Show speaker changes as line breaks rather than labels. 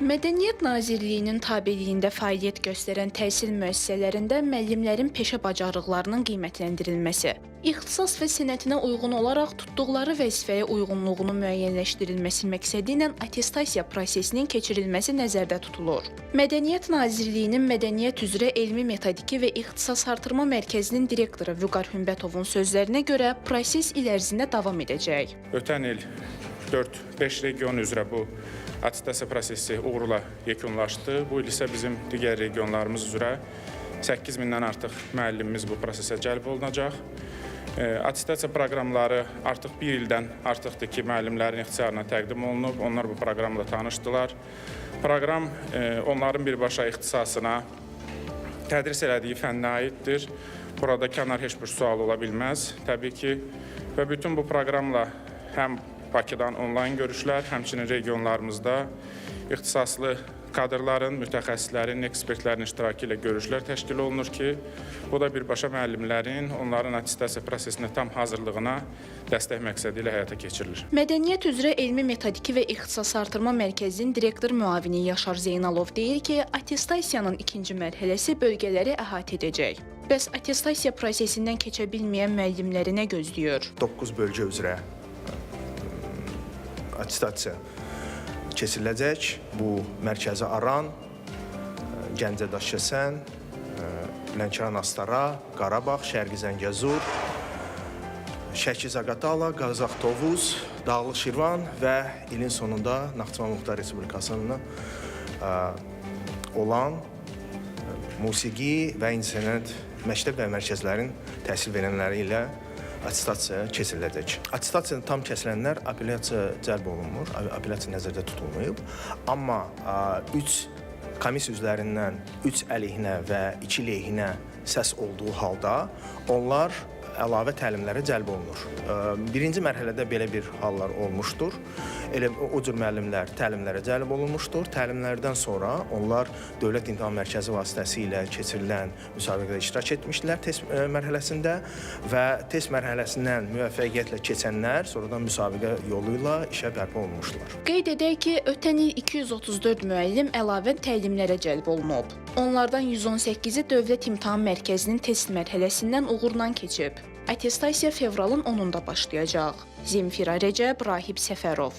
Mədəniyyət Nazirliyinin tabeliyində fəaliyyət göstərən təhsil müəssisələrində müəllimlərin peşə bacarıqlarının qiymətləndirilməsi, ixtisas və sənətinə uyğun olaraq tutduqları vəzifəyə uyğunluğunu müəyyənləşdirilməsi məqsədi ilə attestasiya prosesinin keçirilməsi nəzərdə tutulur. Mədəniyyət Nazirliyinin Mədəniyyət üzrə Elmi Metodiki və İxtisas Artırma Mərkəzinin direktoru Vüqar Hümbətovun sözlərinə görə proses il ərzində davam edəcək.
Ötən il 4-5 region üzrə bu attestasiya prosesi uğurla yekunlaşdı. Bu il isə bizim digər regionlarımız üzrə 8000-dən artıq müəllimimiz bu prosesə cəlb olunacaq. Attestasiya proqramları artıq bir ildən artıqdır ki, müəllimlərin ixtiyarına təqdim olunub. Onlar bu proqramla tanışdılar. Proqram onların birbaşa ixtisasına, tədris elədiyi fənnə aiddir. Burada kənar heç bir sual ola bilməz, təbii ki. Və bütün bu proqramla həm Bakıdan onlayn görüşlər, həmçinin regionlarımızda ixtisaslı kadrların, mütəxəssislərin, ekspertlərin iştirakı ilə görüşlər təşkil olunur ki, bu da birbaşa müəllimlərin onların attestasiya prosesinə tam hazırlığına dəstək məqsədi ilə həyata keçirilir.
Mədəniyyət üzrə Elmi Metodiki və İxtisas Artırma Mərkəzinin direktor müavini Yaşar Zeynalov deyir ki, attestasiyanın ikinci mərhələsi bölgələri əhatə edəcək. Bəs attestasiya prosesindən keçə bilməyən müəllimləri nə gözləyir?
9 bölgə üzrə attestasiya keçiriləcək. Bu Mərkəzi Aran, Gəncə Daşkəsən, Lənkəran Astara, Qarabağ, Şərqi Zəngəzur, Şəki Zaqatala, Qazax Tovuz, Dağlıq Şirvan və ilin sonunda Naxçıvan Muxtar Respublikasında olan musiqi və incəsənət məktəb və mərkəzlərin təhsil verənləri ilə attestasiya keçiriləcək. Attestasiyanın tam kəsilənlər apellyasiya cəlb olunmur, apellyasiya nəzərdə tutulmayıb. Amma 3 komissiya üzvlərindən 3 əleyhinə və 2 lehinə səs olduğu halda onlar əlavə təlimlərə cəlb olunur. Birinci mərhələdə belə bir hallar olmuşdur. Elə o cür müəllimlər təlimlərə cəlb olunmuşdur. Təlimlərdən sonra onlar Dövlət İmtahan Mərkəzi vasitəsilə keçirilən müsabiqədə iştirak etmişdilər test mərhələsində və test mərhələsindən müvəffəqiyyətlə keçənlər sonradan müsabiqə yolu ilə işə bərpa olunmuşlar.
Qeyd edək ki, ötən il 234 müəllim əlavə təlimlərə cəlb olunub. Onlardan 118-i Dövlət İmtahan Mərkəzinin test mərhələsindən uğurla keçib. Attestasiya fevralın 10-da başlayacaq. Zemfira Rəcəb, Rahib Səfərov.